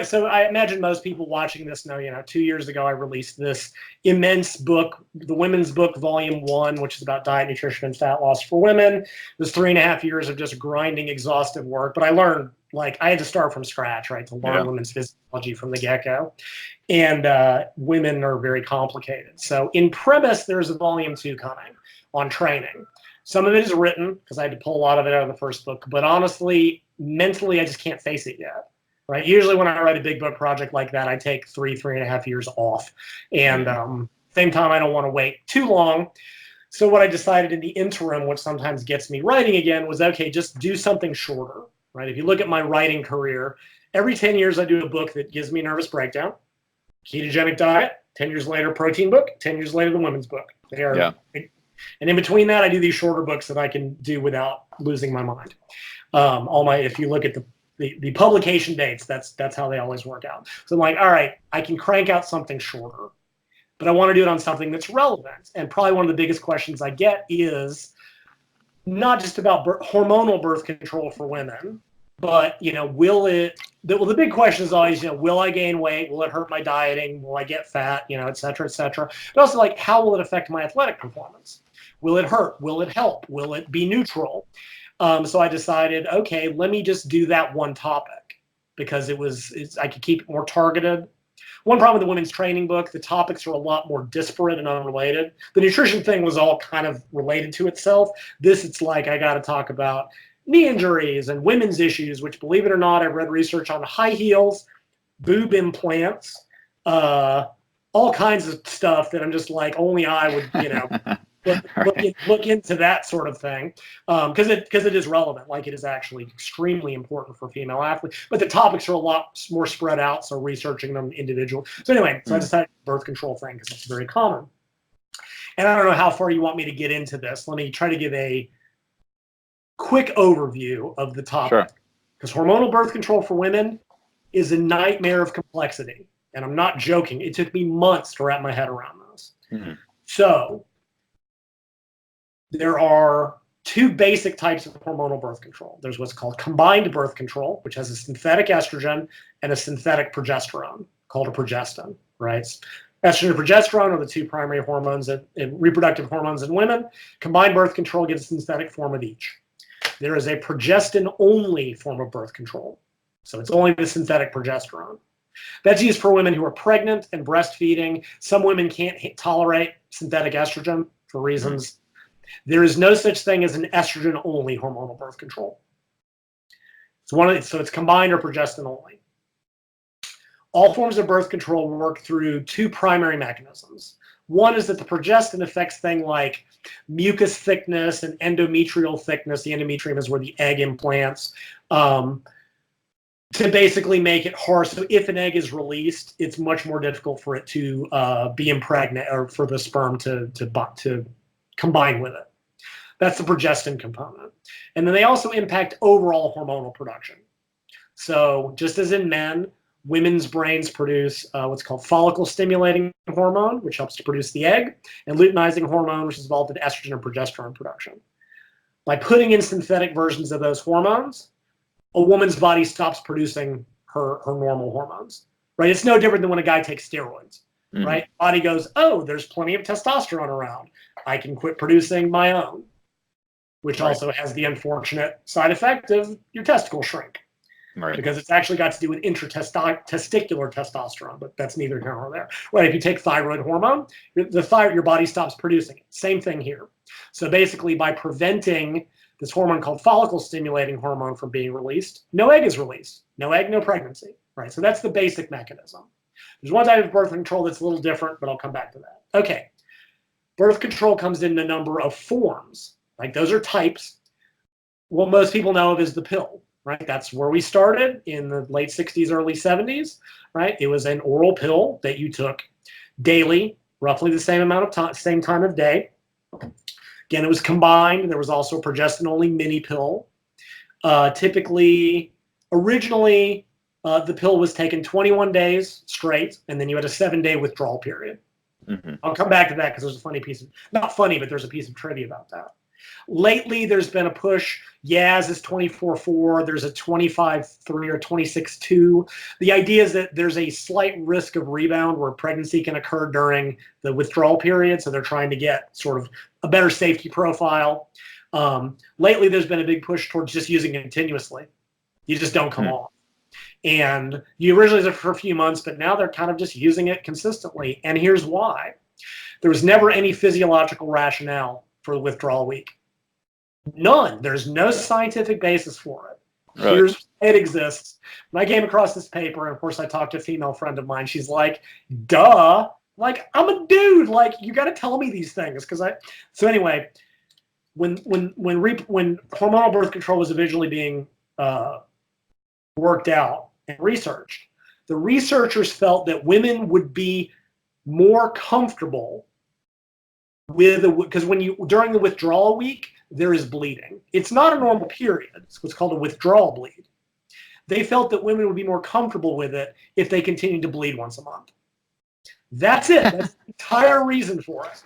So I imagine most people watching this know, 2 years ago I released this immense book, the Women's Book, Volume 1, which is about diet, nutrition, and fat loss for women. It was 3.5 years of just grinding, exhaustive work. But I learned, I had to start from scratch, right, to learn women's physiology from the get-go. And women are very complicated. So in premise, there's a Volume 2 coming on training. Some of it is written, because I had to pull a lot of it out of the first book. But honestly, mentally, I just can't face it yet. Right. Usually when I write a big book project like that, I take 3.5 years off. And same time, I don't want to wait too long. So what I decided in the interim, which sometimes gets me writing again, was, okay, just do something shorter. Right. If you look at my writing career, every 10 years I do a book that gives me a nervous breakdown. Ketogenic diet, 10 years later, protein book, 10 years later, the women's book. They are, and in between that, I do these shorter books that I can do without losing my mind. If you look at the publication dates, that's how they always work out. So I'm like, all right, I can crank out something shorter, but I want to do it on something that's relevant. And probably one of the biggest questions I get is not just about hormonal birth control for women, but, the big question is always, will I gain weight? Will it hurt my dieting? Will I get fat? Et cetera, et cetera. But also, how will it affect my athletic performance? Will it hurt? Will it help? Will it be neutral? So I decided, okay, let me just do that one topic because I could keep it more targeted. One problem with the women's training book, the topics are a lot more disparate and unrelated. The nutrition thing was all kind of related to itself. It's like I got to talk about knee injuries and women's issues, which, believe it or not, I've read research on high heels, boob implants, all kinds of stuff that I'm just like, only I would, look into that sort of thing, because it is relevant. It is actually extremely important for female athletes. But the topics are a lot more spread out, so researching them individually. So anyway, I decided birth control thing because it's very common. And I don't know how far you want me to get into this. Let me try to give a quick overview of the topic. Because hormonal birth control for women is a nightmare of complexity. And I'm not joking. It took me months to wrap my head around this. So there are two basic types of hormonal birth control. There's what's called combined birth control, which has a synthetic estrogen and a synthetic progesterone called a progestin, right? Estrogen and progesterone are the two primary hormones and reproductive hormones in women. Combined birth control gives a synthetic form of each. There is a progestin-only form of birth control. So it's only the synthetic progesterone. That's used for women who are pregnant and breastfeeding. Some women can't tolerate synthetic estrogen for reasons. There is no such thing as an estrogen-only hormonal birth control. So it's combined or progestin-only. All forms of birth control work through two primary mechanisms. One is that the progestin affects things like mucus thickness and endometrial thickness. The endometrium is where the egg implants, to basically make it hard. So if an egg is released, it's much more difficult for it to be impregnated, or for the sperm to combine with it. That's the progestin component. And then they also impact overall hormonal production. So just as in men, women's brains produce what's called follicle-stimulating hormone, which helps to produce the egg, and luteinizing hormone, which is involved in estrogen and progesterone production. By putting in synthetic versions of those hormones, a woman's body stops producing her normal hormones, right? It's no different than when a guy takes steroids, right? Body goes, oh, there's plenty of testosterone around. I can quit producing my own, which also has the unfortunate side effect of your testicles shrink. Because it's actually got to do with testicular testosterone, but that's neither here nor there. Right? If you take thyroid hormone, your body stops producing it. Same thing here. So basically, by preventing this hormone called follicle-stimulating hormone from being released, no egg is released. No egg, no pregnancy. Right? So that's the basic mechanism. There's one type of birth control that's a little different, but I'll come back to that. Okay. Birth control comes in a number of forms. Those are types. What most people know of is the pill. Right, that's where we started in the late 60s, early 70s, right? It was an oral pill that you took daily, roughly the same amount of time, same time of day. Again, it was combined. There was also a progestin-only mini pill. Originally, the pill was taken 21 days straight, and then you had a 7-day withdrawal period. I'll come back to that because there's a funny piece of, not funny, but there's a piece of trivia about that. Lately, there's been a push. Yaz is 24/4. There's a 25/3 or 26/2. The idea is that there's a slight risk of rebound where pregnancy can occur during the withdrawal period. So they're trying to get sort of a better safety profile. Lately, there's been a big push towards just using it continuously. You just don't come off. And you originally did it for a few months, but now they're kind of just using it consistently. And here's why. There was never any physiological rationale for the withdrawal week. None. There's no scientific basis for it. Right. It exists. When I came across this paper, and of course I talked to a female friend of mine, she's like, duh. Like, I'm a dude. Like, you got to tell me these things. So anyway, when hormonal birth control was originally being worked out and researched, the researchers felt that women would be more comfortable with because during the withdrawal week, there is bleeding. It's not a normal period. It's what's called a withdrawal bleed. They felt that women would be more comfortable with it if they continued to bleed once a month. That's it. That's the entire reason for it.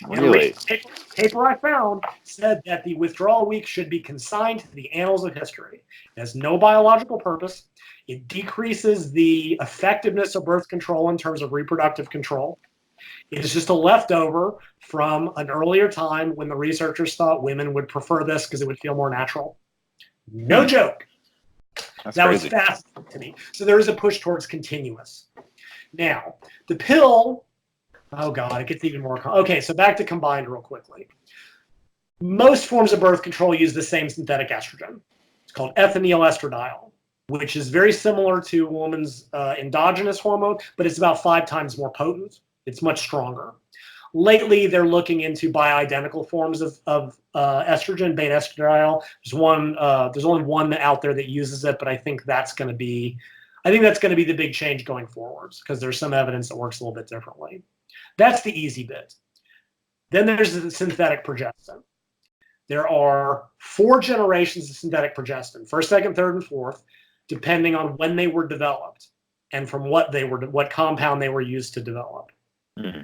Really? And the paper I found said that the withdrawal week should be consigned to the annals of history. It has no biological purpose. It decreases the effectiveness of birth control in terms of reproductive control. It is just a leftover from an earlier time when the researchers thought women would prefer this because it would feel more natural. No joke. That's that crazy. was fascinating to me. So there is a push towards continuous. Now, the pill, oh God, it gets even more. Okay, so back to combined real quickly. Most forms of birth control use the same synthetic estrogen. It's called ethinyl estradiol, which is very similar to a woman's endogenous hormone, but it's about 5 times more potent. It's much stronger. Lately, they're looking into bioidentical forms of estrogen, beta estradiol. There's only one out there that uses it, but I think that's going to be the big change going forwards because there's some evidence that works a little bit differently. That's the easy bit. Then there's the synthetic progestin. There are 4 generations of synthetic progestin, first, second, third, and fourth, depending on when they were developed and from what compound they were used to develop. Mm-hmm.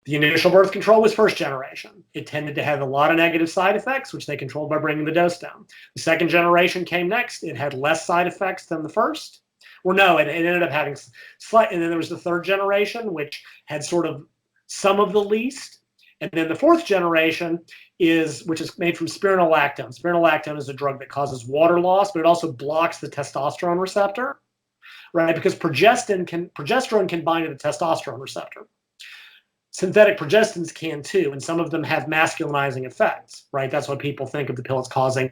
The initial birth control was first generation. It tended to have a lot of negative side effects, which they controlled by bringing the dose down. The second generation came next. It had less side effects than the first. Well, no, it ended up having slight. And then there was the third generation, which had sort of some of the least. And then the fourth generation which is made from spironolactone. Spironolactone is a drug that causes water loss, but it also blocks the testosterone receptor, right? Because progesterone can bind to the testosterone receptor. Synthetic progestins can too, and some of them have masculinizing effects, right? That's what people think of the pill as causing,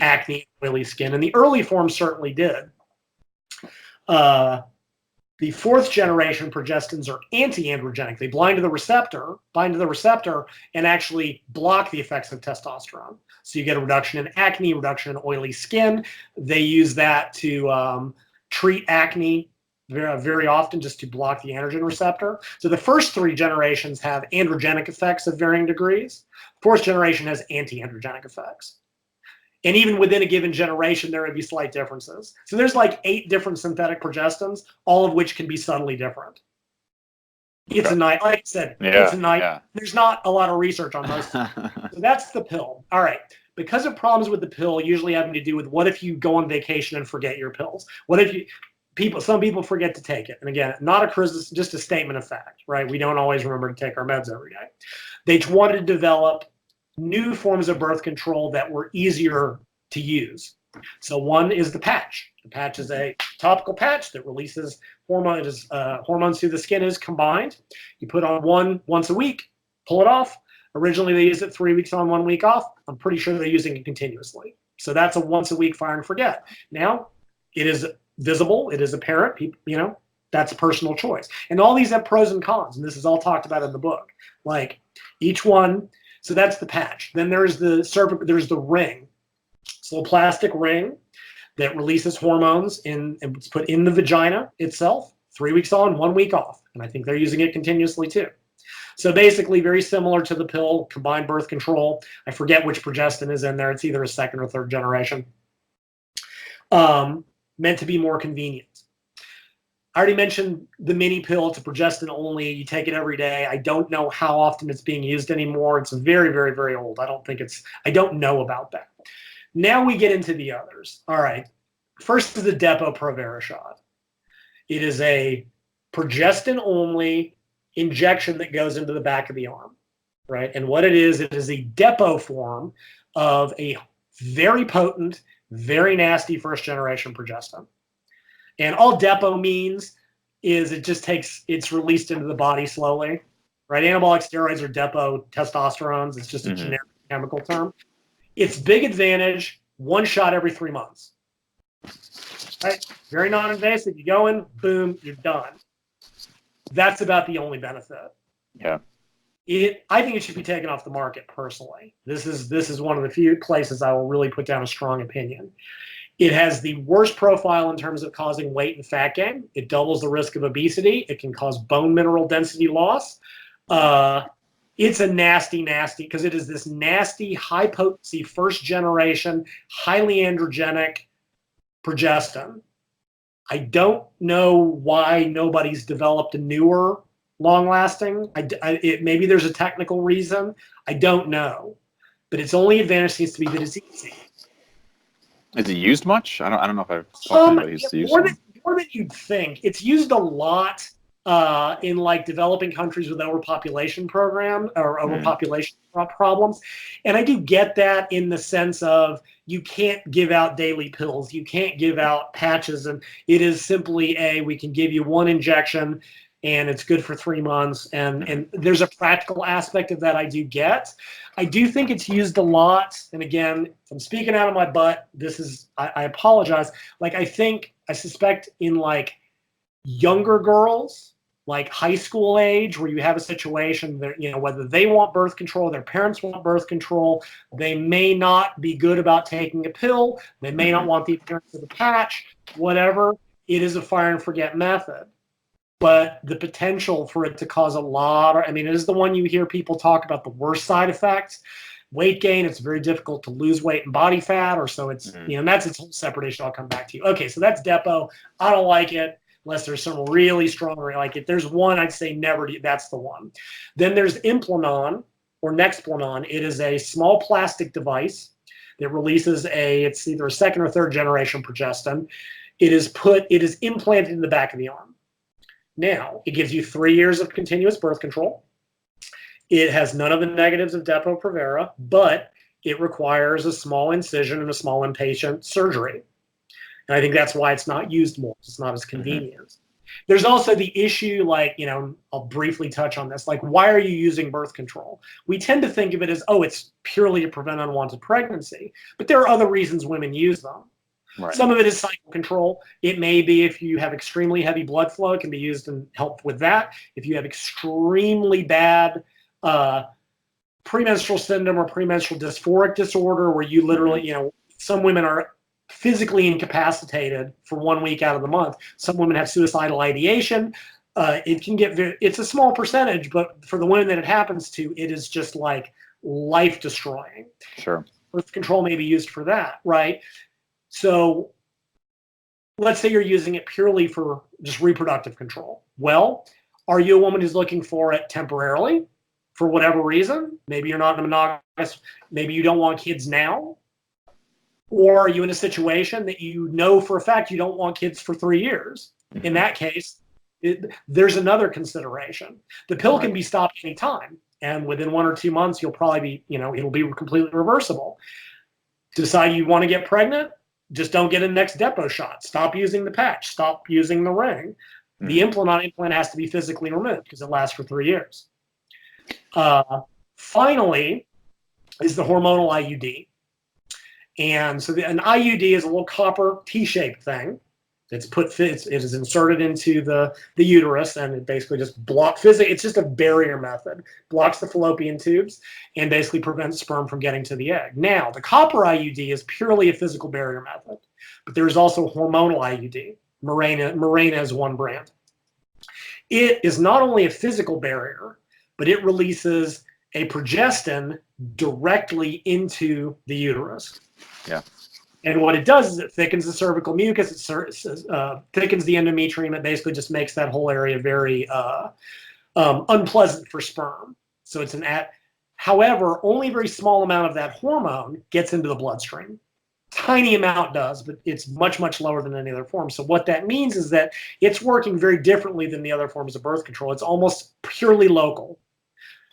acne, oily skin, and the early forms certainly did. The fourth generation progestins are anti-androgenic. They bind to the receptor, and actually block the effects of testosterone. So you get a reduction in acne, reduction in oily skin. They use that to treat acne very, very often, just to block the androgen receptor. So the first 3 generations have androgenic effects of varying degrees. Fourth generation has anti-androgenic effects. And even within a given generation, there may be slight differences. So there's like 8 different synthetic progestins, all of which can be subtly different. It's a night, like I said, it's a night. Yeah. There's not a lot of research on most. So that's the pill. All right. Because of problems with the pill, usually having to do with what if you go on vacation and forget your pills? What if some people forget to take it? And again, not a criticism, just a statement of fact, right? We don't always remember to take our meds every day. They wanted to develop new forms of birth control that were easier to use. So one is the patch. The patch is a topical patch that releases hormones through the skin is combined. You put on one once a week, pull it off. Originally, they used it 3 weeks on, 1 week off. I'm pretty sure they're using it continuously. So that's a once a week fire and forget. Now, it is visible. It is apparent. People, that's a personal choice. And all these have pros and cons. And this is all talked about in the book. Like each one. So that's the patch. Then there's the ring. It's a little plastic ring that releases hormones and it's put in the vagina itself, 3 weeks on, 1 week off. And I think they're using it continuously too. So basically very similar to the pill, combined birth control. I forget which progestin is in there. It's either a second or third generation. Meant to be more convenient. I already mentioned the mini pill. It's a progestin only. You take it every day. I don't know how often it's being used anymore. It's very, very, very old. I don't know about that. Now we get into the others. All right. First is the Depo-Provera shot. It is a progestin only injection that goes into the back of the arm, right? And what it is a depot form of a very potent, very nasty first generation progestin. And all depot means is it's released into the body slowly, right? Anabolic steroids are depot testosterones. It's just a generic chemical term. Its big advantage, one shot every 3 months, right? Very non-invasive. You go in, boom, you're done. That's about the only benefit. Yeah. I think it should be taken off the market personally. This is one of the few places I will really put down a strong opinion. It has the worst profile in terms of causing weight and fat gain. It doubles the risk of obesity. It can cause bone mineral density loss. It's a nasty, because it is this nasty, high potency, first generation, highly androgenic progestin. I don't know why nobody's developed a newer long-lasting. Maybe there's a technical reason. I don't know. But its only advantage seems to be that it's easy. Is it used much? I don't know if I've spoken to anybody who's used it. More than you'd think. It's used a lot in like developing countries with overpopulation overpopulation problems. And I do get that in the sense of you can't give out daily pills. You can't give out patches. And it is simply we can give you one injection and it's good for 3 months. And there's a practical aspect of that I do get. I do think it's used a lot. And again, if I'm speaking out of my butt, I apologize. Like I suspect in like younger girls, like high school age, where you have a situation that, whether they want birth control, their parents want birth control, they may not be good about taking a pill. They may not want the appearance of the patch, whatever. It is a fire and forget method. But the potential for it to cause it is the one you hear people talk about the worst side effects. Weight gain, it's very difficult to lose weight and body fat, or so it's, and that's its whole separate issue. I'll come back to you. Okay, so that's Depo. I don't like it unless there's some really strong, like if there's one, I'd say never, that's the one. Then there's Implanon or Nexplanon. It is a small plastic device that releases it's either a second or third generation progestin. It is implanted in the back of the arm. Now, it gives you 3 years of continuous birth control. It has none of the negatives of Depo-Provera, but it requires a small incision and a small inpatient surgery. And I think that's why it's not used more. It's not as convenient. There's also the issue, like, I'll briefly touch on this. Like, why are you using birth control? We tend to think of it as, it's purely to prevent unwanted pregnancy. But there are other reasons women use them. Right. Some of it is cycle control. It may be if you have extremely heavy blood flow, it can be used and help with that. If you have extremely bad premenstrual syndrome or premenstrual dysphoric disorder, where you literally, some women are physically incapacitated for 1 week out of the month. Some women have suicidal ideation. It can it's a small percentage, but for the women that it happens to, it is just like life destroying. Sure. Birth control may be used for that, right? So let's say you're using it purely for just reproductive control. Well, are you a woman who's looking for it temporarily for whatever reason? Maybe you're not monogamous. Maybe you don't want kids now. Or are you in a situation that you know for a fact you don't want kids for 3 years? In that case, there's another consideration. The pill can be stopped anytime. And within 1 or 2 months, you'll probably be, it'll be completely reversible. Decide you want to get pregnant? Just don't get a next Depo shot. Stop using the patch. Stop using the ring. The implant has to be physically removed because it lasts for 3 years. Finally is the hormonal IUD. And so an IUD is a little copper T-shaped thing. It is inserted into the uterus, and it basically just blocks it's just a barrier method. Blocks the fallopian tubes and basically prevents sperm from getting to the egg. Now, the copper IUD is purely a physical barrier method, but there is also hormonal IUD. Mirena is one brand. It is not only a physical barrier, but it releases a progestin directly into the uterus. Yeah. And what it does is it thickens the cervical mucus, it thickens the endometrium. It basically just makes that whole area very unpleasant for sperm. So it's however, only a very small amount of that hormone gets into the bloodstream. Tiny amount does, but it's much, much lower than any other form. So what that means is that it's working very differently than the other forms of birth control. It's almost purely local.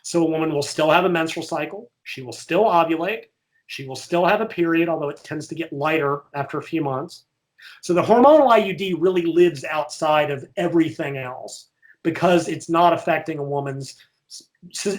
So a woman will still have a menstrual cycle. She will still ovulate. She will still have a period, although it tends to get lighter after a few months. So the hormonal IUD really lives outside of everything else because it's not affecting a woman's,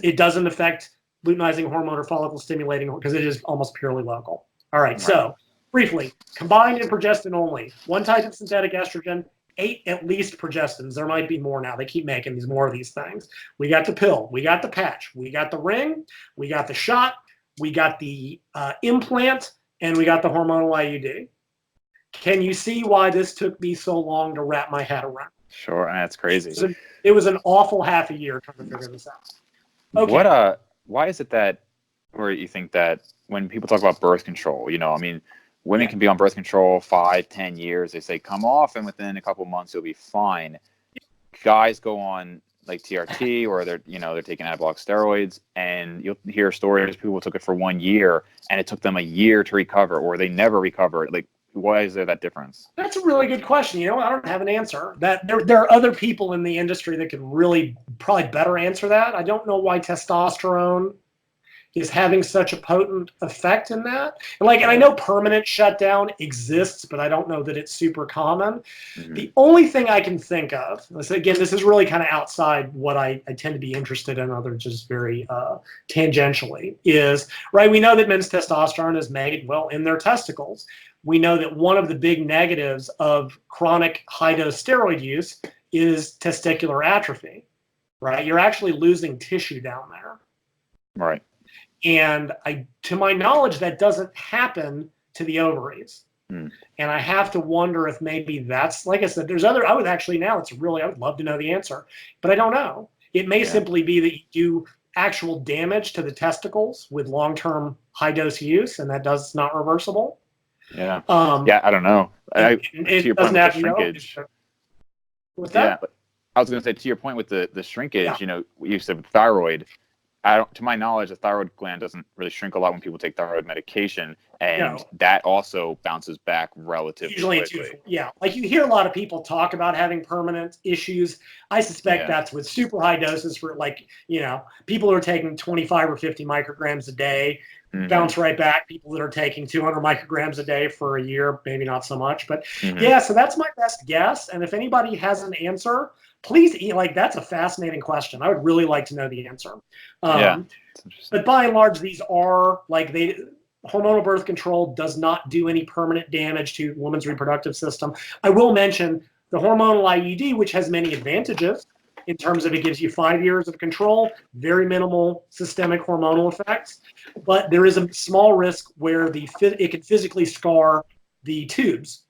it doesn't affect luteinizing hormone or follicle stimulating because it is almost purely local. All right, so briefly, combined and progestin only. One type of synthetic estrogen, 8 at least progestins. There might be more now. They keep making more of these things. We got the pill. We got the patch. We got the ring. We got the shot. We got the implant. And we got the hormonal IUD. Can you see why this took me so long to wrap my head around? Sure, that's crazy. It was an awful half a year trying to figure this out. Okay. Why is it that, or you think that when people talk about birth control, you know, I mean, women can be on birth control 5-10 years. They say come off, and within a couple of months you'll be fine. Guys go on like TRT, or they're taking anabolic steroids, and you'll hear stories people took it for 1 year, and it took them a year to recover, or they never recover. Like, why is there that difference? That's a really good question. You know, I don't have an answer. That there are other people in the industry that can really probably better answer that. I don't know why testosterone is having such a potent effect in that. And I know permanent shutdown exists, but I don't know that it's super common. Mm-hmm. The only thing I can think of, again, this is really kind of outside what I tend to be interested in, other just very tangentially, is, right, we know that men's testosterone is made, well, in their testicles. We know that one of the big negatives of chronic high-dose steroid use is testicular atrophy, right? You're actually losing tissue down there. Right. And to my knowledge, that doesn't happen to the ovaries. And I have to wonder if maybe that's, like I said, I would love to know the answer, but I don't know. It may simply be that you do actual damage to the testicles with long-term high-dose use, and that's not reversible. Yeah. I don't know. To your point with the shrinkage. What's that? Yeah, I was going to say, to your point with the shrinkage, you know, you said thyroid. To my knowledge, the thyroid gland doesn't really shrink a lot when people take thyroid medication, and that also bounces back relatively quickly. Like you hear a lot of people talk about having permanent issues. I suspect that's with super high doses for, like, you know, people who are taking 25 or 50 micrograms a day bounce right back. People that are taking 200 micrograms a day for a year, maybe not so much. But so that's my best guess. And if anybody has an answer, please, that's a fascinating question. I would really like to know the answer. But by and large, these are hormonal birth control does not do any permanent damage to the woman's reproductive system. I will mention the hormonal IUD, which has many advantages in terms of it gives you 5 years of control, very minimal systemic hormonal effects, but there is a small risk where it can physically scar the tubes.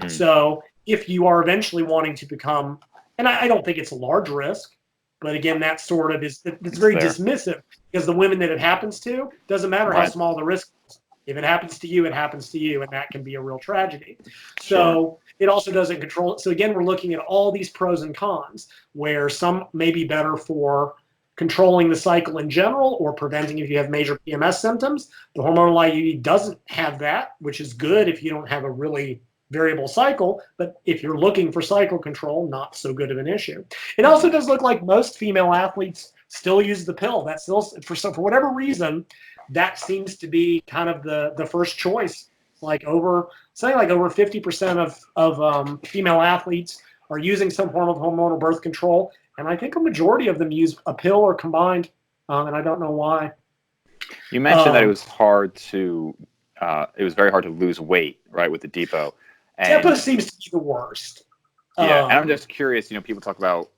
So if you are eventually wanting to become, and I don't think it's a large risk, but again, that sort of it's very dismissive, because the women that it happens to, doesn't matter how small the risk is. If it happens to you, it happens to you, and that can be a real tragedy. So it also doesn't control it. So again, we're looking at all these pros and cons, where some may be better for controlling the cycle in general or preventing if you have major PMS symptoms. The hormonal IUD doesn't have that, which is good if you don't have a really variable cycle, but if you're looking for cycle control, not so good of an issue. It also does look like most female athletes still use the pill. That's still, for whatever reason, that seems to be kind of the first choice. Over 50% of female athletes are using some form of hormonal birth control, and I think a majority of them use a pill or combined, and I don't know why. You mentioned that it was very hard to lose weight, right, with the depot. Depot seems to be the worst. And I'm just curious, people talk about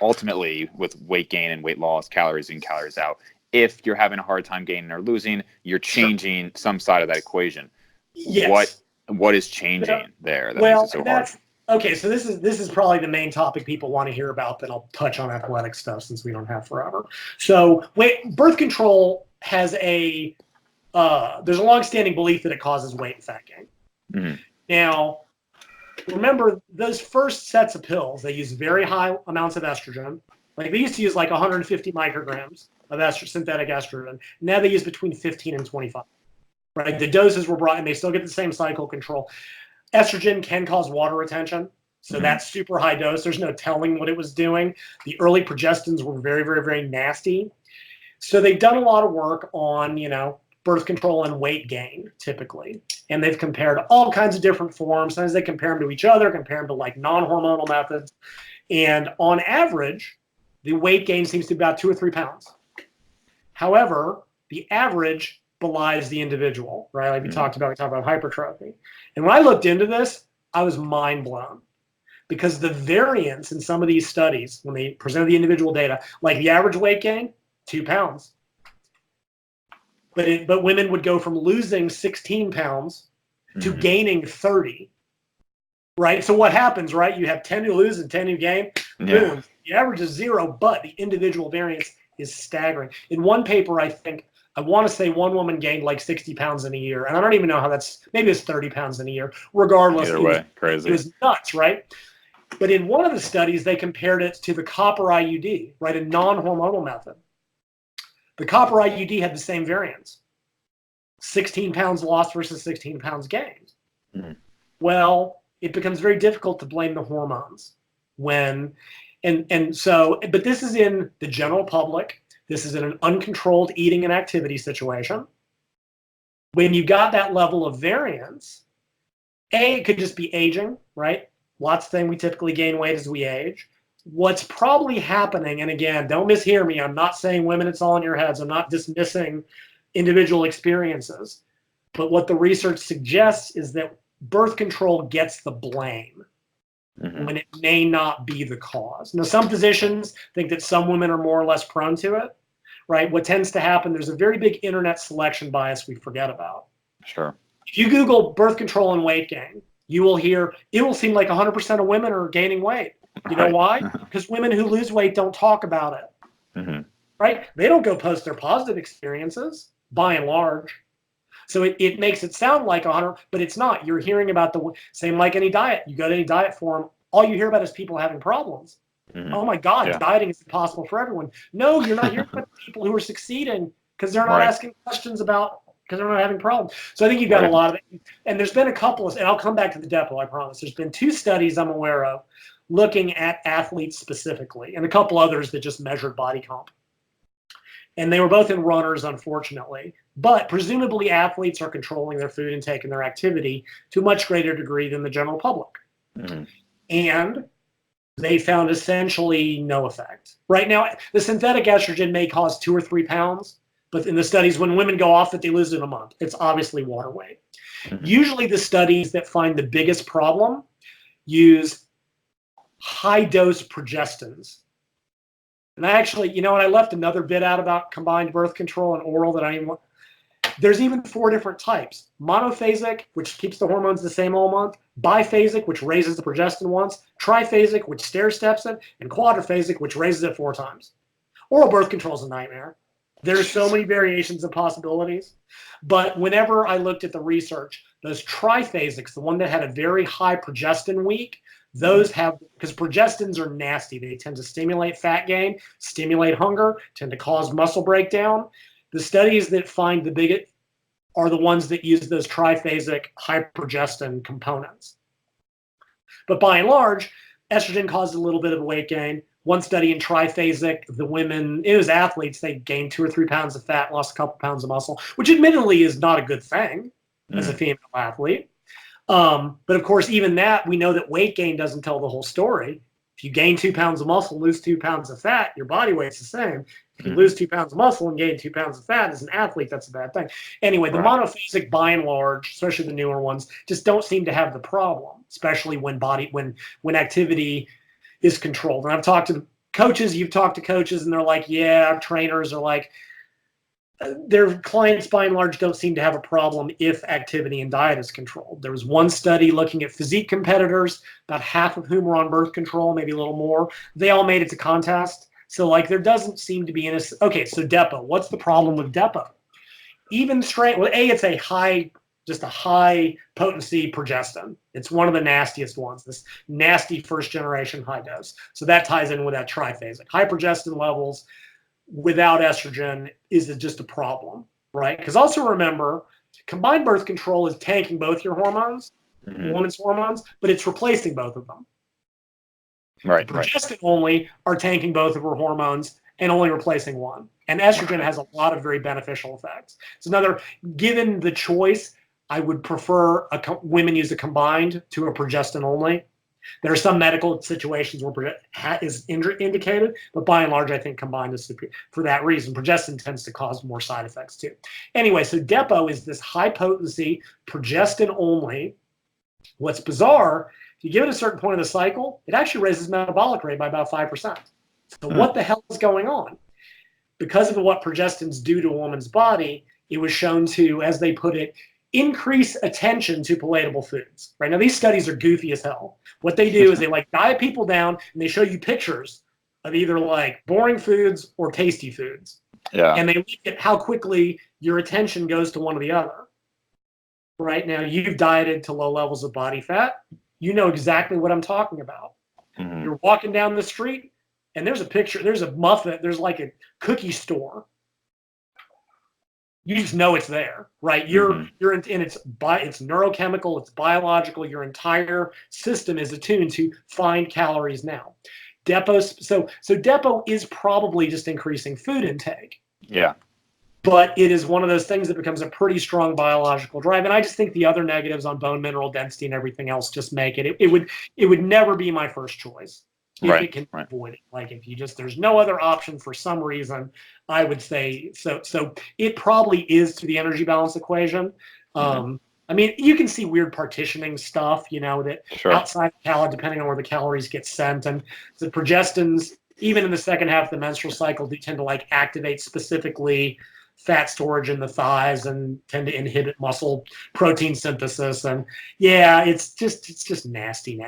ultimately with weight gain and weight loss, calories in, calories out. If you're having a hard time gaining or losing, you're changing some side of that equation. Yes. What is changing there that makes it so hard? Okay, so this is probably the main topic people want to hear about, but I'll touch on athletic stuff since we don't have forever. So birth control has a there's a long-standing belief that it causes weight and fat gain. Mhm. Now, remember, those first sets of pills, they use very high amounts of estrogen. Like they used to use like 150 micrograms of synthetic estrogen. Now they use between 15 and 25. Right? The doses were brought, and they still get the same cycle control. Estrogen can cause water retention. So that's super high dose. There's no telling what it was doing. The early progestins were very, very, very nasty. So they've done a lot of work on, birth control and weight gain, typically. And they've compared all kinds of different forms. Sometimes they compare them to each other, compare them to like non-hormonal methods. And on average, the weight gain seems to be about 2 or 3 pounds. However, the average belies the individual, right? Like we talked about hypertrophy. And when I looked into this, I was mind blown. Because the variance in some of these studies, when they presented the individual data, like the average weight gain, 2 pounds. But women would go from losing 16 pounds to gaining 30, right? So what happens, right? You have 10 who lose and 10 who gain. Boom. The average is 0, but the individual variance is staggering. In one paper, I want to say one woman gained like 60 pounds in a year. And I don't even know how maybe it's 30 pounds in a year. Regardless, either way, crazy. It was nuts, right? But in one of the studies, they compared it to the copper IUD, right? A non-hormonal method. The copper IUD had the same variance. 16 pounds lost versus 16 pounds gained. Mm-hmm. Well, it becomes very difficult to blame the hormones but this is in the general public. This is in an uncontrolled eating and activity situation. When you got that level of variance, it could just be aging, right? Lots of things, we typically gain weight as we age. What's probably happening, and again, don't mishear me, I'm not saying women, it's all in your heads. I'm not dismissing individual experiences. But what the research suggests is that birth control gets the blame when it may not be the cause. Now, some physicians think that some women are more or less prone to it, right? What tends to happen, there's a very big internet selection bias we forget about. Sure. If you Google birth control and weight gain, you will hear, it will seem like 100% of women are gaining weight. You know why? Because women who lose weight don't talk about it, right? They don't go post their positive experiences, by and large. So it makes it sound like 100, but it's not. You're hearing about the same like any diet. You go to any diet forum, all you hear about is people having problems. Oh my God, dieting is impossible for everyone. No, you're not hearing about people who are succeeding because they're not asking questions because they're not having problems. So I think you've got a lot of it. And there's been a couple of, and I'll come back to the depot, I promise. There's been 2 studies I'm aware of looking at athletes specifically, and a couple others that just measured body comp. And they were both in runners, unfortunately. But presumably athletes are controlling their food intake and their activity to a much greater degree than the general public. And they found essentially no effect. Right now, the synthetic estrogen may cause 2 or 3 pounds, but in the studies, when women go off it, they lose it in a month. It's obviously water weight. Usually the studies that find the biggest problem use high-dose progestins. And I actually, I left another bit out about combined birth control and oral that I didn't want. There's even 4 different types. Monophasic, which keeps the hormones the same all month. Biphasic, which raises the progestin once. Triphasic, which stair-steps it. And quadriphasic, which raises it 4 times. Oral birth control is a nightmare. There's so many variations and possibilities. But whenever I looked at the research, those triphasics, the one that had a very high progestin week, those have, because progestins are nasty. They tend to stimulate fat gain, stimulate hunger, tend to cause muscle breakdown. The studies that find the biggest are the ones that use those triphasic high progestin components. But by and large, estrogen causes a little bit of weight gain. One study in triphasic, the women, it was athletes, they gained 2 or 3 pounds of fat, lost a couple pounds of muscle, which admittedly is not a good thing as a female athlete. But of course, even that, we know that weight gain doesn't tell the whole story. If you gain 2 pounds of muscle, lose 2 pounds of fat, your body weight's the same. If you lose 2 pounds of muscle and gain 2 pounds of fat as an athlete, that's a bad thing. Anyway, the monophasic, by and large, especially the newer ones, just don't seem to have the problem, especially when activity is controlled. And I've talked to coaches, you've talked to coaches, and they're like, yeah, trainers are like, their clients by and large don't seem to have a problem if activity and diet is controlled. There was one study looking at physique competitors, about half of whom were on birth control, maybe a little more. They all made it to contest. So like there doesn't seem to be okay, so depot. What's the problem with depot? even strain, well, it's a high, just a high potency progestin. It's one of the nastiest ones, this nasty first generation high dose. So that ties in with that triphasic. High progestin levels without estrogen is just a problem, right? Because also remember, combined birth control is tanking both your hormones, woman's hormones, but it's replacing both of them. Right. Progestin only are tanking both of her hormones and only replacing one. And estrogen has a lot of very beneficial effects. So given the choice, I would prefer women use a combined to a progestin only. There are some medical situations where is indicated, but by and large, I think combined is superior for that reason. Progestin tends to cause more side effects too. Anyway, so Depo is this high potency progestin only. What's bizarre, if you give it a certain point of the cycle, it actually raises metabolic rate by about 5%. So what the hell is going on? Because of what progestins do to a woman's body, it was shown to, as they put it, increase attention to palatable foods. Right now, these studies are goofy as hell. What they do is they diet people down and they show you pictures of either boring foods or tasty foods. Yeah. And they look at how quickly your attention goes to one or the other. Right now, you've dieted to low levels of body fat. You know exactly what I'm talking about. You're walking down the street and there's a picture, there's a muffin, there's a cookie store. You just know it's there, right? You're in it's neurochemical, it's biological. Your entire system is attuned to find calories now. So Depo is probably just increasing food intake. Yeah. But it is one of those things that becomes a pretty strong biological drive. And I just think the other negatives on bone mineral density and everything else just make it. It would never be my first choice. If it can avoid it. If there's no other option for some reason, I would say so it probably is to the energy balance equation. I mean, you can see weird partitioning stuff, that outside the calorie, depending on where the calories get sent, and the progestins, even in the second half of the menstrual cycle, do tend to activate specifically fat storage in the thighs and tend to inhibit muscle protein synthesis. And yeah, it's just nasty.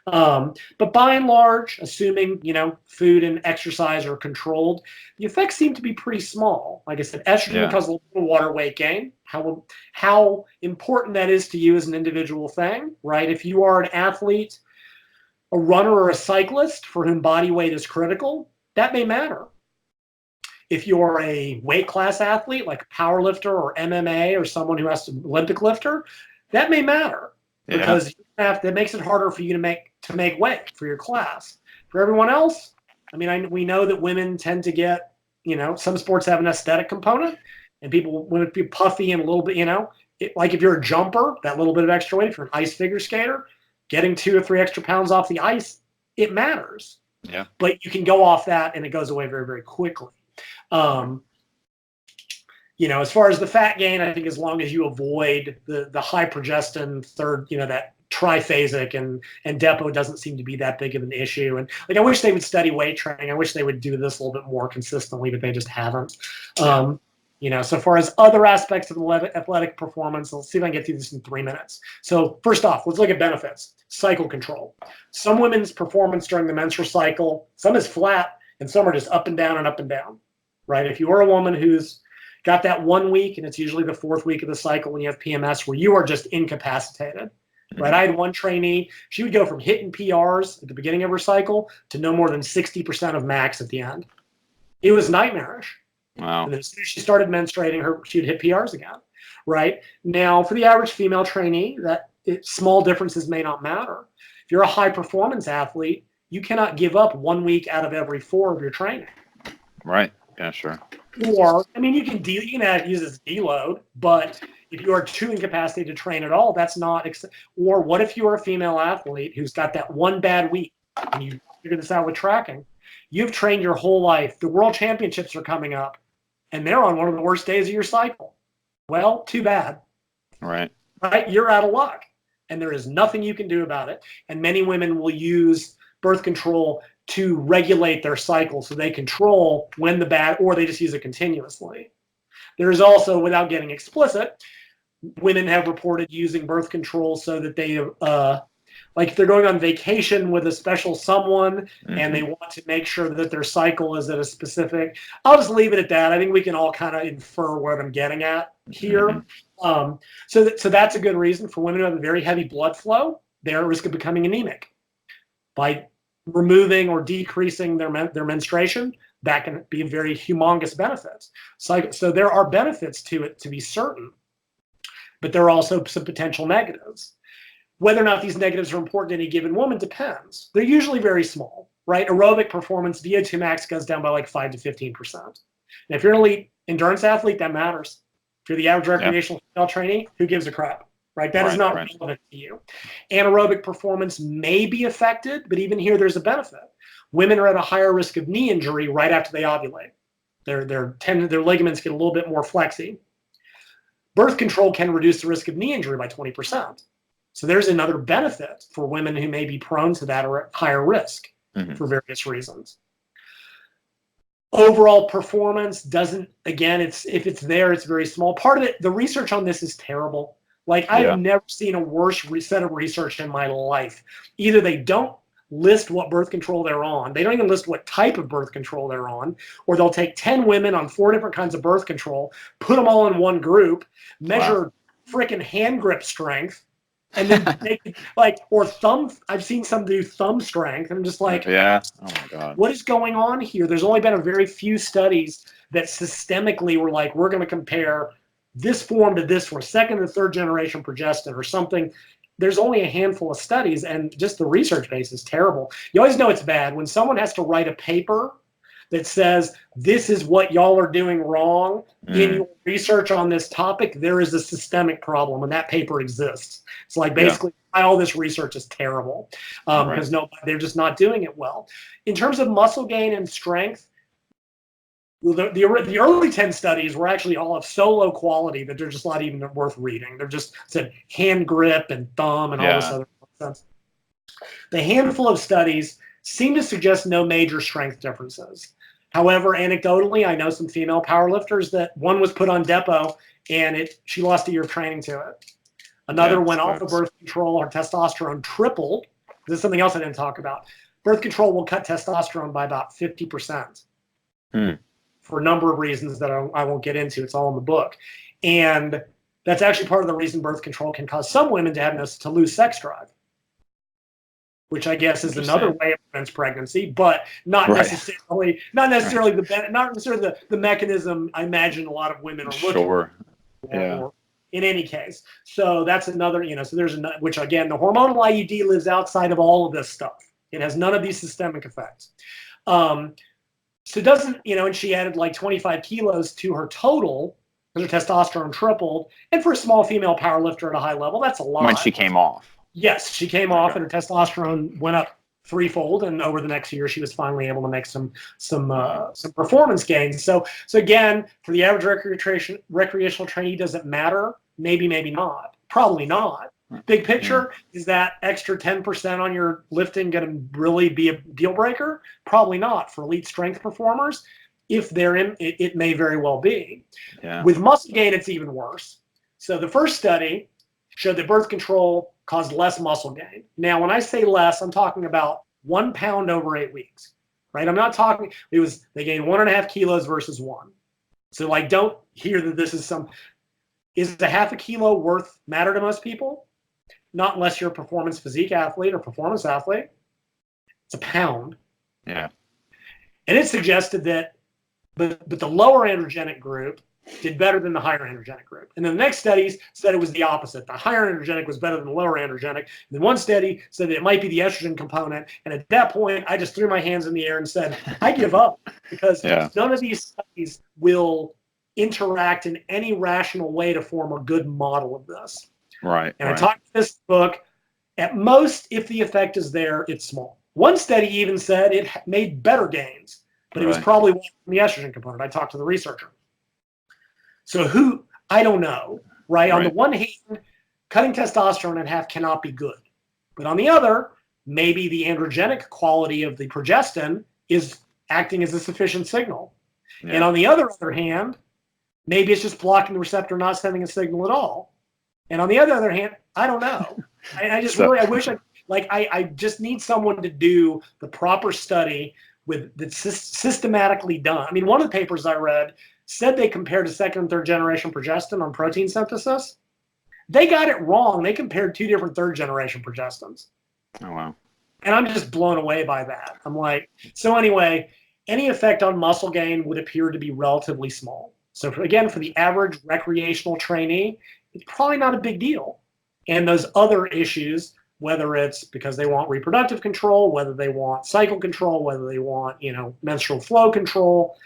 But by and large, assuming, food and exercise are controlled, the effects seem to be pretty small. Like I said, estrogen causes a little water weight gain. How important that is to you is an individual thing, right? If you are an athlete, a runner or a cyclist for whom body weight is critical, that may matter. If you're a weight class athlete, like a power lifter or MMA or someone who has to Olympic lifter, that may matter because that makes it harder for you to make weight for your class. For everyone else, I mean, we know that women tend to get, some sports have an aesthetic component, and people want to be puffy and a little bit, if you're a jumper, that little bit of extra weight. If you're an ice figure skater, getting 2 or 3 extra pounds off the ice, it matters. Yeah. But you can go off that and it goes away very, very quickly. As far as the fat gain, I think as long as you avoid the high progestin third, that triphasic and Depo doesn't seem to be that big of an issue. And I wish they would study weight training. I wish they would do this a little bit more consistently, but they just haven't. So far as other aspects of athletic performance, let's see if I can get through this in 3 minutes. So first off, let's look at benefits. Cycle control. Some women's performance during the menstrual cycle, some is flat and some are just up and down and up and down, right? If you are a woman who's got that 1 week, and it's usually the 4th week of the cycle when you have PMS, where you are just incapacitated, right? I had one trainee, she would go from hitting PRs at the beginning of her cycle to no more than 60% of max at the end. It was nightmarish. Wow. And then as soon as she started menstruating, she would hit PRs again, right? Now, for the average female trainee, small differences may not matter. If you're a high-performance athlete, you cannot give up 1 week out of every 4 of your training. Right. Yeah, sure. Or, I mean, you can use this deload, but if you are too incapacitated to train at all, that's not. Or what if you are a female athlete who's got that one bad week and you figure this out with tracking? You've trained your whole life. The world championships are coming up, and they're on one of the worst days of your cycle. Well, too bad. Right. You're out of luck, and there is nothing you can do about it. And many women will use birth control to regulate their cycle, so they control when the bad, or they just use it continuously. There is also, without getting explicit, women have reported using birth control so that they Like if they're going on vacation with a special someone Mm-hmm. and they want to make sure that their cycle is at a specific, I'll just leave it at that. I think we can all kind of infer what I'm getting at here. Mm-hmm. So that's a good reason for women who have a very heavy blood flow. They're at risk of becoming anemic. By removing or decreasing their menstruation, that can be very humongous benefits. So there are benefits to it, to be certain, but there are also some potential negatives. Whether or not these negatives are important to any given woman depends. They're usually very small, right? Aerobic performance, VO2 max goes down by like 5 to 15%. And if you're an elite endurance athlete, that matters. If you're the average recreational female trainee, who gives a crap, right? That is not relevant to you. Anaerobic performance may be affected, but even here, there's a benefit. Women are at a higher risk of knee injury right after they ovulate. Their ligaments get a little bit more flexy. Birth control can reduce the risk of knee injury by 20%. So there's another benefit for women who may be prone to that or at higher risk for various reasons. Overall performance doesn't, again, if it's there, it's very small. Part of it, the research on this is terrible. Like I've never seen a worse set of research in my life. Either they don't list what birth control they're on, they don't even list what type of birth control they're on, or they'll take 10 women on 4 different kinds of birth control, put them all in one group, measure freaking hand grip strength, and then make or thumb. I've seen some do thumb strength. And I'm just like, oh my God, what is going on here? There's only been a very few studies that systemically were like, we're going to compare this form to this for second or third generation progestin or something. There's only a handful of studies, and just the research base is terrible. You always know it's bad when someone has to write a paper that says, this is what y'all are doing wrong in your research on this topic. There is a systemic problem, and that paper exists. It's like basically all this research is terrible because they're just not doing it well. In terms of muscle gain and strength, the early 10 studies were actually all of so low quality that they're just not even worth reading. They're just said hand grip and thumb and all this other nonsense. The handful of studies seem to suggest no major strength differences. However, anecdotally, I know some female powerlifters that one was put on depot and she lost a year of training to it. Another went off of birth control. Her testosterone tripled. This is something else I didn't talk about. Birth control will cut testosterone by about 50%. For a number of reasons that I won't get into. It's all in the book. And that's actually part of the reason birth control can cause some women to lose sex drive, which I guess is another way it prevents pregnancy, but not necessarily the mechanism I imagine a lot of women are looking for. In any case. So that's another, so there's which again, the hormonal IUD lives outside of all of this stuff. It has none of these systemic effects. So it doesn't, and she added like 25 kilos to her total because her testosterone tripled. And for a small female powerlifter at a high level, that's a lot. When she came off. Yes, she came off and her testosterone went up threefold. And over the next year, she was finally able to make some performance gains. So again, for the average recreational trainee, does it matter? Maybe, maybe not. Probably not. Big picture, is that extra 10% on your lifting going to really be a deal breaker? Probably not. For elite strength performers, if they're in, it may very well be. With muscle gain, it's even worse. So the first study showed that birth control caused less muscle gain. Now, when I say less, I'm talking about 1 pound over 8 weeks, right? I'm not talking, they gained 1.5 kilos versus 1. So don't hear that this is is a half a kilo matter to most people? Not unless you're a performance physique athlete or performance athlete. It's a pound. Yeah. And it suggested that, but the lower androgenic group did better than the higher androgenic group. And then the next studies said it was the opposite. The higher androgenic was better than the lower androgenic. And then one study said that it might be the estrogen component. And at that point, I just threw my hands in the air and said, I give up because none of these studies will interact in any rational way to form a good model of this. Right. And I talked in this book, at most, if the effect is there, it's small. One study even said it made better gains, but it was probably from the estrogen component. I talked to the researcher. So I don't know, right? On the one hand, cutting testosterone in half cannot be good. But on the other, maybe the androgenic quality of the progestin is acting as a sufficient signal. Yeah. And on the other hand, maybe it's just blocking the receptor, not sending a signal at all. And on the other hand, I don't know. I wish Like I just need someone to do the proper study that's systematically done. I mean, one of the papers I read said they compared to second and third generation progestin on protein synthesis. They got it wrong. They compared 2 different third generation progestins. Oh, wow. And I'm just blown away by that. I'm like, so anyway, any effect on muscle gain would appear to be relatively small. So again, for the average recreational trainee, it's probably not a big deal. And those other issues, whether it's because they want reproductive control, whether they want cycle control, whether they want, menstrual flow control,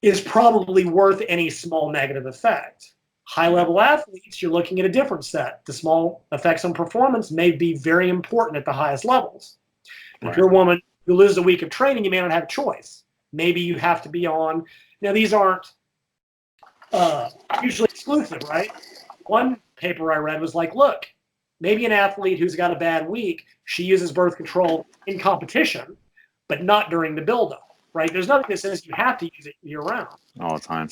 is probably worth any small negative effect. High-level athletes, you're looking at a different set. The small effects on performance may be very important at the highest levels. Right. If you're a woman who loses a week of training, you may not have a choice. Maybe you have to be on. Now, these aren't mutually exclusive, right? One paper I read was like, look, maybe an athlete who's got a bad week, she uses birth control in competition, but not during the build-up, right? There's nothing that says you have to use it year-round. All the time.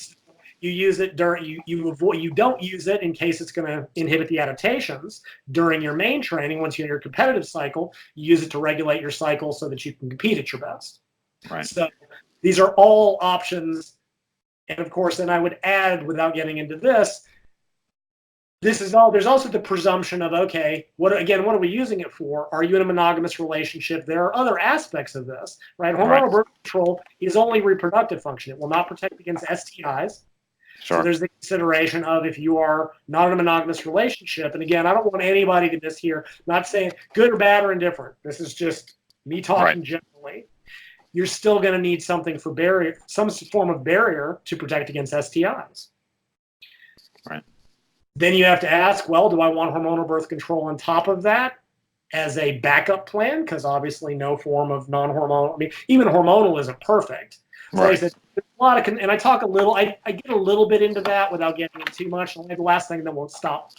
You use it during you don't use it in case it's going to inhibit the adaptations during your main training. Once you're in your competitive cycle, you use it to regulate your cycle so that you can compete at your best. Right. So these are all options. And of course, then I would add, without getting into this is all. There's also the presumption of, okay, what are we using it for? Are you in a monogamous relationship? There are other aspects of this, right? Hormonal birth control is only reproductive function. It will not protect against STIs. Sure. So there's the consideration of if you are not in a monogamous relationship. And again, I don't want anybody to miss here, not saying good or bad or indifferent. This is just me talking generally. You're still going to need something for barrier, some form of barrier to protect against STIs. Right. Then you have to ask, well, do I want hormonal birth control on top of that as a backup plan? Because obviously no form of non-hormonal, I mean, even hormonal isn't perfect. So right. I said, there's a lot of, and I talk a little, I get a little bit into that without getting into too much. And the last thing that won't stop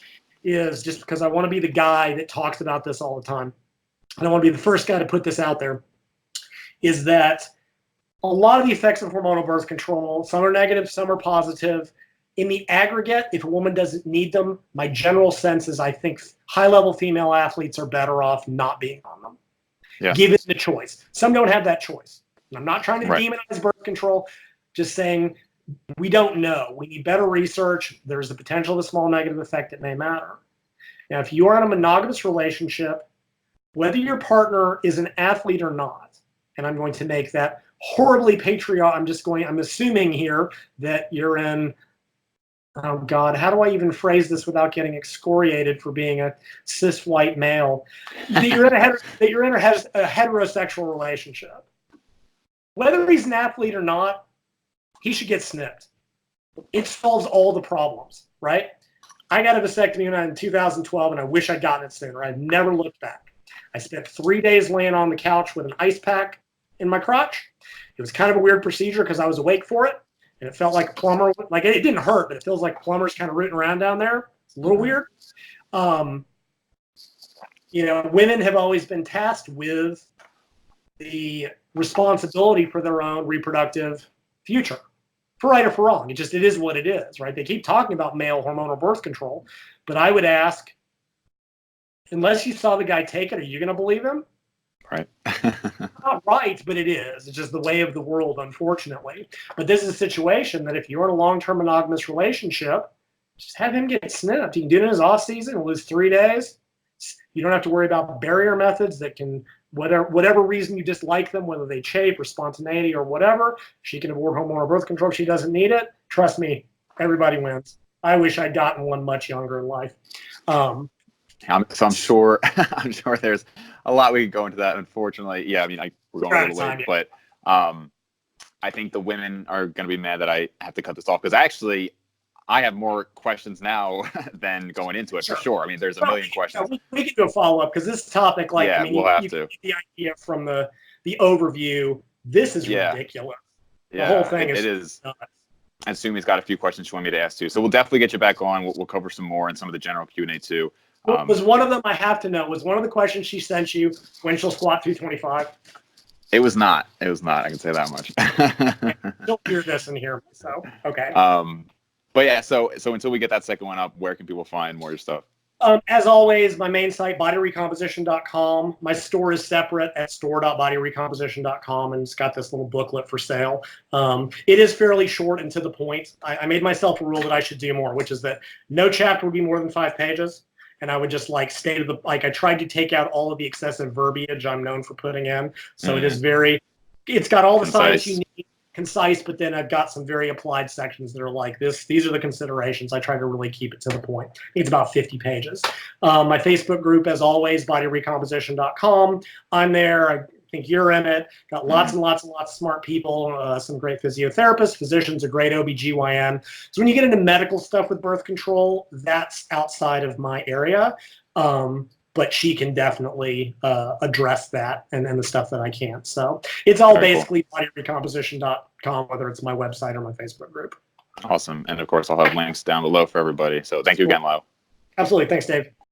is just because I want to be the guy that talks about this all the time. And I want to be the first guy to put this out there, is that a lot of the effects of hormonal birth control, some are negative, some are positive. In the aggregate, if a woman doesn't need them, my general sense is I think high-level female athletes are better off not being on them. Yeah. Given the choice. Some don't have that choice. And I'm not trying to demonize birth control, just saying we don't know. We need better research. There's the potential of a small negative effect that may matter. Now, if you are in a monogamous relationship, whether your partner is an athlete or not, and I'm going to make that horribly patriotic, I'm assuming here that you're in, oh God, how do I even phrase this without getting excoriated for being a cis white male? That you're in a heterosexual relationship. Whether he's an athlete or not, he should get snipped. It solves all the problems, right? I got a vasectomy in 2012, and I wish I'd gotten it sooner. I've never looked back. I spent 3 days laying on the couch with an ice pack in my crotch. It was kind of a weird procedure because I was awake for it, and it felt like a plumber. Like, it didn't hurt, but it feels like plumbers kind of rooting around down there. It's a little weird. Women have always been tasked with the responsibility for their own reproductive future, for right or for wrong. It is what it is, right? They keep talking about male hormonal birth control, but I would ask, unless you saw the guy take it, are you going to believe him? Right. Not right, but it is. It's just the way of the world, unfortunately. But this is a situation that if you're in a long-term monogamous relationship, just have him get snipped. You can do it in his off season, lose 3 days. You don't have to worry about barrier methods that can, whatever reason you dislike them, whether they chafe or spontaneity or whatever, she can afford hormonal birth control. She doesn't need it. Trust me, everybody wins. I wish I'd gotten one much younger in life. So I'm sure there's a lot we could go into that. Unfortunately, yeah, I mean, we're going a little late, but I think the women are going to be mad that I have to cut this off because I have more questions now than going into it for sure. I mean, there's a million questions. We can do a follow up because this topic, we'll have to. You get the idea from the overview. This is ridiculous. The whole thing is. I assume he's got a few questions you want me to ask too. So we'll definitely get you back on. We'll cover some more and some of the general Q&A too. Was one of them, I have to know, was one of the questions she sent you when she'll squat 225? It was not. I can say that much. She'll hear this and hear me, so okay. But yeah, so until we get that second one up, where can people find more of your stuff? As always, my main site, bodyrecomposition.com. My store is separate at store.bodyrecomposition.com, and it's got this little booklet for sale. It is fairly short and to the point. I made myself a rule that I should do more, which is that no chapter would be more than 5 pages. And I would just like stay to the, like I tried to take out all of the excessive verbiage I'm known for putting in. So it is it's got all the science you need, concise, but then I've got some very applied sections that are like this. These are the considerations. I try to really keep it to the point. It's about 50 pages. My Facebook group, as always, bodyrecomposition.com. I'm there. I think you're in it. Got lots and lots and lots of smart people, some great physiotherapists, physicians, a great OBGYN. So when you get into medical stuff with birth control, that's outside of my area. But she can definitely address that and the stuff that I can't. So it's all basically bodyrecomposition.com, whether it's my website or my Facebook group. Awesome. And of course, I'll have links down below for everybody. So thank you again, Lyle. Absolutely. Thanks, Dave.